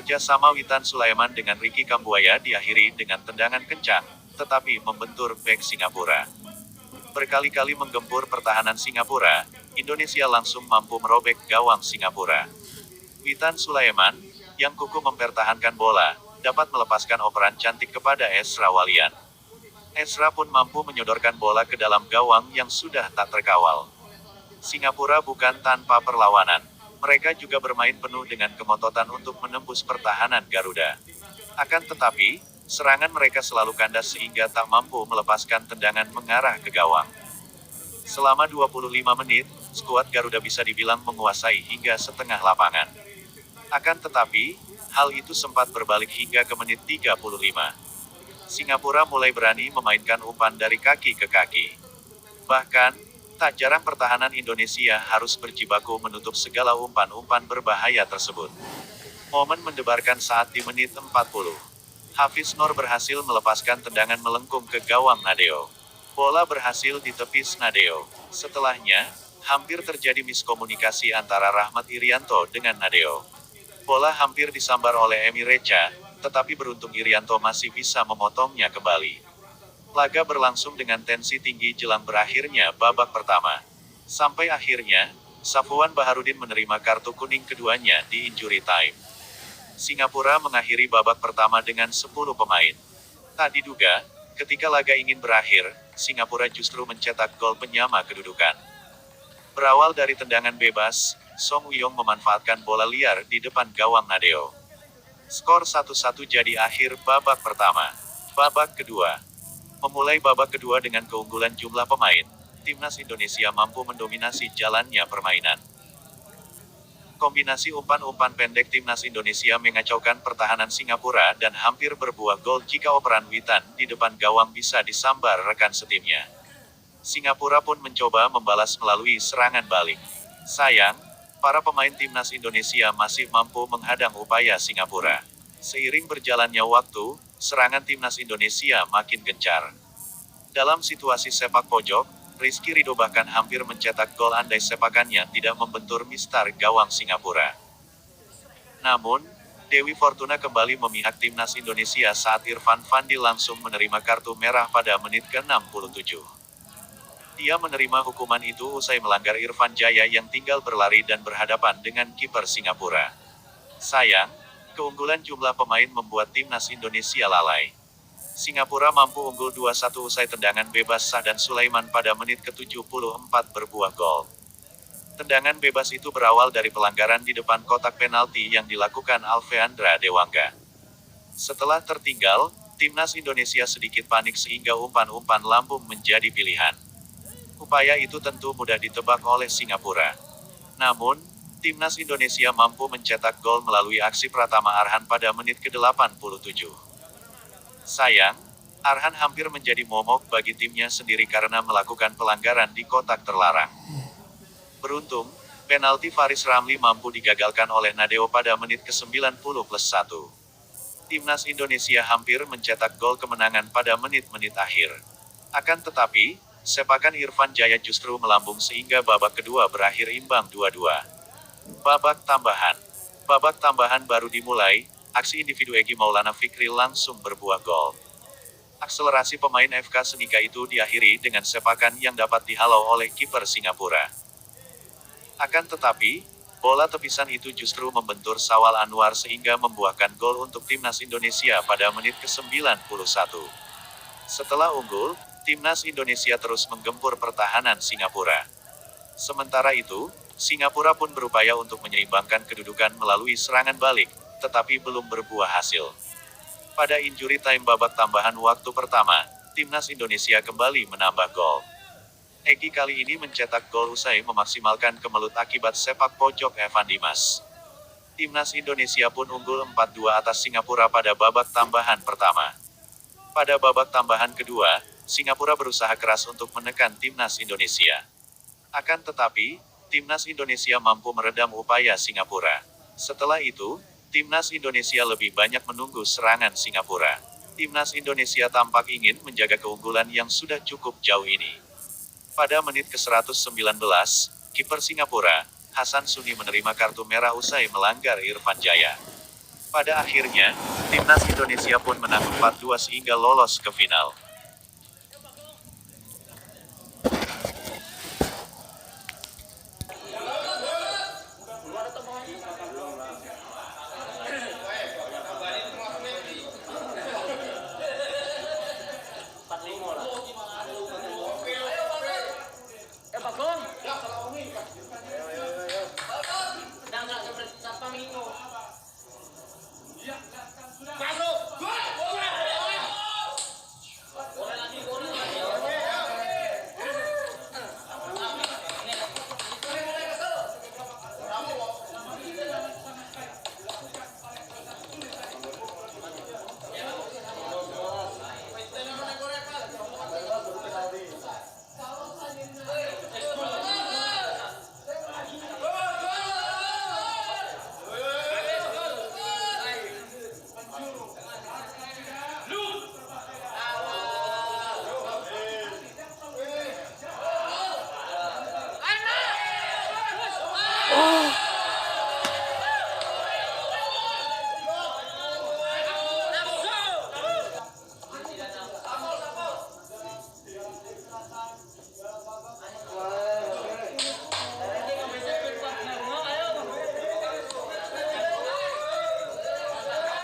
Kerjasama Witan Sulaiman dengan Ricky Kambuaya diakhiri dengan tendangan kencang, tetapi membentur bek Singapura. Berkali-kali menggempur pertahanan Singapura, Indonesia langsung mampu merobek gawang Singapura. Witan Sulaiman, yang kukuh mempertahankan bola, dapat melepaskan operan cantik kepada Ezra Walian. Ezra pun mampu menyodorkan bola ke dalam gawang yang sudah tak terkawal. Singapura bukan tanpa perlawanan. Mereka juga bermain penuh dengan kemototan untuk menembus pertahanan Garuda. Akan tetapi, serangan mereka selalu kandas sehingga tak mampu melepaskan tendangan mengarah ke gawang. Selama 25 menit, skuad Garuda bisa dibilang menguasai hingga setengah lapangan. Akan tetapi, hal itu sempat berbalik hingga ke menit 35. Singapura mulai berani memainkan umpan dari kaki ke kaki. Bahkan, tak jarang pertahanan Indonesia harus berjibaku menutup segala umpan-umpan berbahaya tersebut. Momen mendebarkan saat di menit 40. Hafiz Noor berhasil melepaskan tendangan melengkung ke gawang Nadeo. Bola berhasil ditepis Nadeo. Setelahnya, hampir terjadi miskomunikasi antara Rahmat Irianto dengan Nadeo. Bola hampir disambar oleh Emi Reca, tetapi beruntung Irianto masih bisa memotongnya kembali. Laga berlangsung dengan tensi tinggi jelang berakhirnya babak pertama. Sampai akhirnya, Safwan Baharudin menerima kartu kuning keduanya di injury time. Singapura mengakhiri babak pertama dengan 10 pemain. Tak diduga, ketika laga ingin berakhir, Singapura justru mencetak gol penyama kedudukan. Berawal dari tendangan bebas, Song Wuyong memanfaatkan bola liar di depan gawang Nadeo. Skor 1-1 jadi akhir babak pertama. Babak kedua. Memulai babak kedua dengan keunggulan jumlah pemain, timnas Indonesia mampu mendominasi jalannya permainan. Kombinasi umpan-umpan pendek timnas Indonesia mengacaukan pertahanan Singapura dan hampir berbuah gol jika operan Witan di depan gawang bisa disambar rekan setimnya. Singapura pun mencoba membalas melalui serangan balik. Sayang, para pemain timnas Indonesia masih mampu menghadang upaya Singapura. Seiring berjalannya waktu, serangan timnas Indonesia makin gencar. Dalam situasi sepak pojok, Rizky Ridho bahkan hampir mencetak gol andai sepakannya tidak membentur mistar gawang Singapura. Namun, Dewi Fortuna kembali memihak timnas Indonesia saat Irfan Fandil langsung menerima kartu merah pada menit ke-67. Dia menerima hukuman itu usai melanggar Irfan Jaya yang tinggal berlari dan berhadapan dengan kiper Singapura. Sayang, keunggulan jumlah pemain membuat timnas Indonesia lalai. Singapura mampu unggul 2-1 usai tendangan bebas Sahdan Sulaiman pada menit ke-74 berbuah gol. Tendangan bebas itu berawal dari pelanggaran di depan kotak penalti yang dilakukan Alveandra Dewangga. Setelah tertinggal, timnas Indonesia sedikit panik sehingga umpan-umpan lambung menjadi pilihan. Upaya itu tentu mudah ditebak oleh Singapura. Namun, timnas Indonesia mampu mencetak gol melalui aksi Pratama Arhan pada menit ke-87. Sayang, Arhan hampir menjadi momok bagi timnya sendiri karena melakukan pelanggaran di kotak terlarang. Beruntung, penalti Faris Ramli mampu digagalkan oleh Nadeo pada menit ke-90+1. Timnas Indonesia hampir mencetak gol kemenangan pada menit-menit akhir. Akan tetapi, sepakan Irfan Jaya justru melambung sehingga babak kedua berakhir imbang 2-2. Babak tambahan. Babak tambahan baru dimulai, aksi individu Egy Maulana Fikri langsung berbuah gol. Akselerasi pemain FK Senika itu diakhiri dengan sepakan yang dapat dihalau oleh kiper Singapura. Akan tetapi, bola tepisan itu justru membentur Sawal Anwar sehingga membuahkan gol untuk timnas Indonesia pada menit ke-91. Setelah unggul, timnas Indonesia terus menggempur pertahanan Singapura. Sementara itu, Singapura pun berupaya untuk menyeimbangkan kedudukan melalui serangan balik, tetapi belum berbuah hasil. Pada injury time babak tambahan waktu pertama, timnas Indonesia kembali menambah gol. Egy kali ini mencetak gol usai memaksimalkan kemelut akibat sepak pojok Evan Dimas. Timnas Indonesia pun unggul 4-2 atas Singapura pada babak tambahan pertama. Pada babak tambahan kedua, Singapura berusaha keras untuk menekan timnas Indonesia. Akan tetapi, timnas Indonesia mampu meredam upaya Singapura. Setelah itu, timnas Indonesia lebih banyak menunggu serangan Singapura. Timnas Indonesia tampak ingin menjaga keunggulan yang sudah cukup jauh ini. Pada menit ke-119, kiper Singapura, Hasan Suni menerima kartu merah usai melanggar Irfan Jaya. Pada akhirnya, timnas Indonesia pun menang 4-2 sehingga lolos ke final.